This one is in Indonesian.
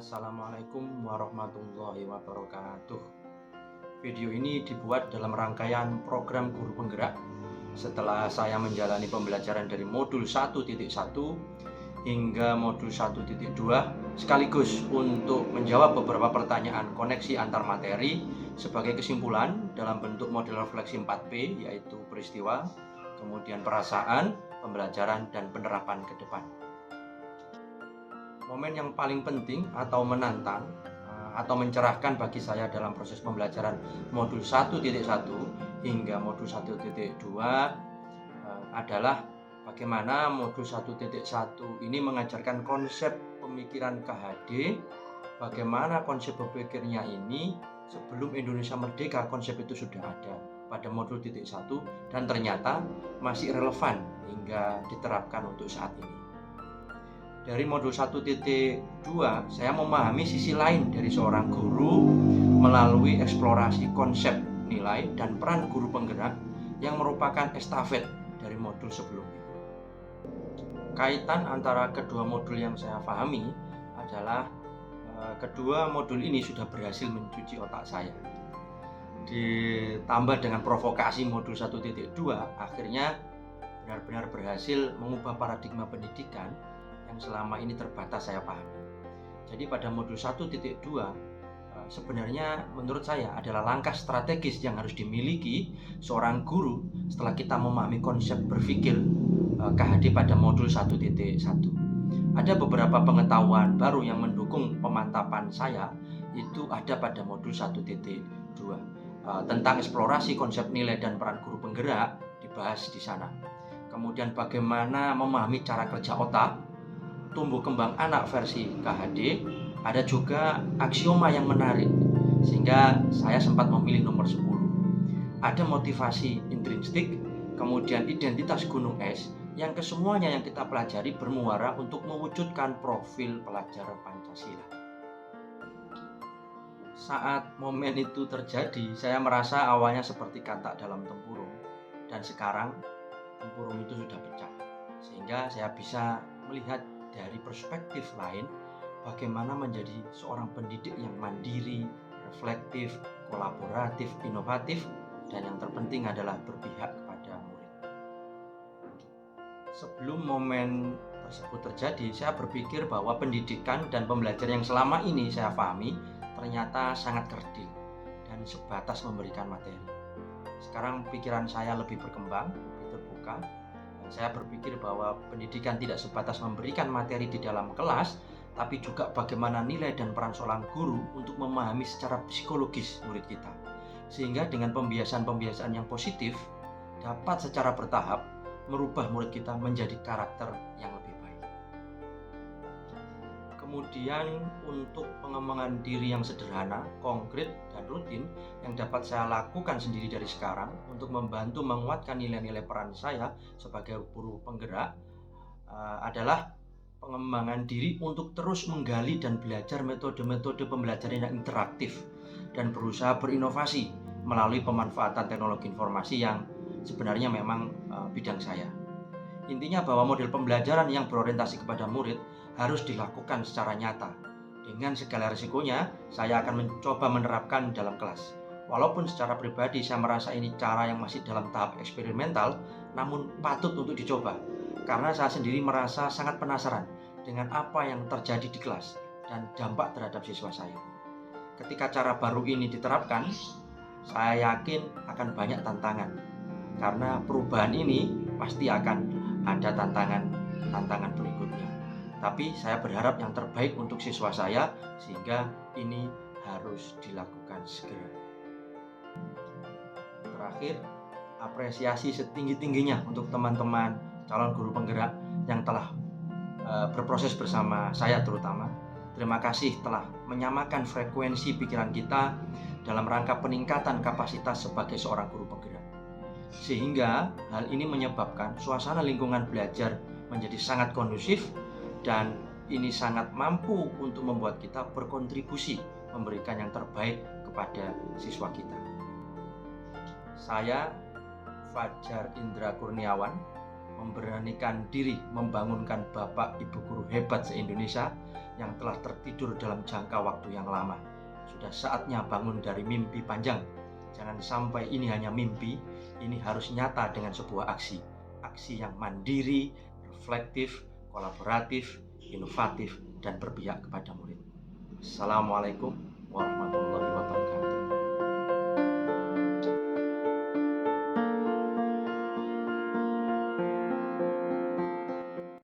Assalamualaikum warahmatullahi wabarakatuh. Video ini dibuat dalam rangkaian program Guru Penggerak setelah saya menjalani pembelajaran dari modul 1.1 hingga modul 1.2 sekaligus untuk menjawab beberapa pertanyaan koneksi antar materi sebagai kesimpulan dalam bentuk model refleksi 4P, yaitu peristiwa, kemudian perasaan, pembelajaran, dan penerapan ke depan. Momen yang paling penting atau menantang atau mencerahkan bagi saya dalam proses pembelajaran modul 1.1 hingga modul 1.2 adalah bagaimana modul 1.1 ini mengajarkan konsep pemikiran KHD, bagaimana konsep berpikirnya ini sebelum Indonesia merdeka konsep itu sudah ada pada modul 1 dan ternyata masih relevan hingga diterapkan untuk saat ini. Dari modul 1.2, saya memahami sisi lain dari seorang guru melalui eksplorasi konsep, nilai, dan peran guru penggerak yang merupakan estafet dari modul sebelumnya. Kaitan antara kedua modul yang saya pahami adalah kedua modul ini sudah berhasil mencuci otak saya. Ditambah dengan provokasi modul 1.2, akhirnya benar-benar berhasil mengubah paradigma pendidikan yang selama ini terbatas saya pahami. Jadi pada modul 1.2 sebenarnya menurut saya adalah langkah strategis yang harus dimiliki seorang guru setelah kita memahami konsep berpikir KHD pada modul 1.1. Ada beberapa pengetahuan baru yang mendukung pemantapan saya itu ada pada modul 1.2. Tentang eksplorasi konsep nilai dan peran guru penggerak dibahas di sana. Kemudian bagaimana memahami cara kerja otak, tumbuh kembang anak versi KHD, ada juga aksioma yang menarik sehingga saya sempat memilih nomor 10. Ada motivasi intrinsik, kemudian identitas gunung es, yang kesemuanya yang kita pelajari bermuara untuk mewujudkan profil pelajar Pancasila. Saat momen itu terjadi, saya merasa awalnya seperti katak dalam tempurung, dan sekarang tempurung itu sudah pecah, sehingga saya bisa melihat dari perspektif lain bagaimana menjadi seorang pendidik yang mandiri, reflektif, kolaboratif, inovatif, dan yang terpenting adalah berpihak kepada murid. Sebelum momen tersebut terjadi, saya berpikir bahwa pendidikan dan pembelajaran yang selama ini saya pahami ternyata sangat kerdil dan sebatas memberikan materi. Sekarang pikiran saya lebih berkembang, lebih terbuka. Saya berpikir bahwa pendidikan tidak sebatas memberikan materi di dalam kelas, tapi juga bagaimana nilai dan peran seorang guru untuk memahami secara psikologis murid kita. Sehingga dengan pembiasaan-pembiasaan yang positif, dapat secara bertahap merubah murid kita menjadi karakter yang lebih baik. Kemudian untuk pengembangan diri yang sederhana, konkret, dan rutin yang dapat saya lakukan sendiri dari sekarang untuk membantu menguatkan nilai-nilai peran saya sebagai guru penggerak adalah pengembangan diri untuk terus menggali dan belajar metode-metode pembelajaran yang interaktif dan berusaha berinovasi melalui pemanfaatan teknologi informasi yang sebenarnya memang bidang saya. Intinya bahwa model pembelajaran yang berorientasi kepada murid harus dilakukan secara nyata. Dengan segala risikonya, saya akan mencoba menerapkan dalam kelas. Walaupun secara pribadi saya merasa ini cara yang masih dalam tahap eksperimental, namun patut untuk dicoba. Karena saya sendiri merasa sangat penasaran dengan apa yang terjadi di kelas dan dampak terhadap siswa saya. Ketika cara baru ini diterapkan, saya yakin akan banyak tantangan. Karena perubahan ini pasti akan ada tantangan berikutnya. Tapi saya berharap yang terbaik untuk siswa saya, sehingga ini harus dilakukan segera. Terakhir, apresiasi setinggi-tingginya untuk teman-teman calon guru penggerak yang telah berproses bersama saya terutama. Terima kasih telah menyamakan frekuensi pikiran kita dalam rangka peningkatan kapasitas sebagai seorang guru penggerak. Sehingga hal ini menyebabkan suasana lingkungan belajar menjadi sangat kondusif dan ini sangat mampu untuk membuat kita berkontribusi memberikan yang terbaik kepada siswa kita. Saya Fajar Indra Kurniawan memberanikan diri membangunkan Bapak Ibu guru hebat se-Indonesia yang telah tertidur dalam jangka waktu yang lama. Sudah saatnya bangun dari mimpi panjang. Jangan sampai ini hanya mimpi, ini harus nyata dengan sebuah aksi. Aksi yang mandiri, reflektif, kolaboratif, inovatif, dan berpihak kepada murid. Assalamualaikum warahmatullahi wabarakatuh.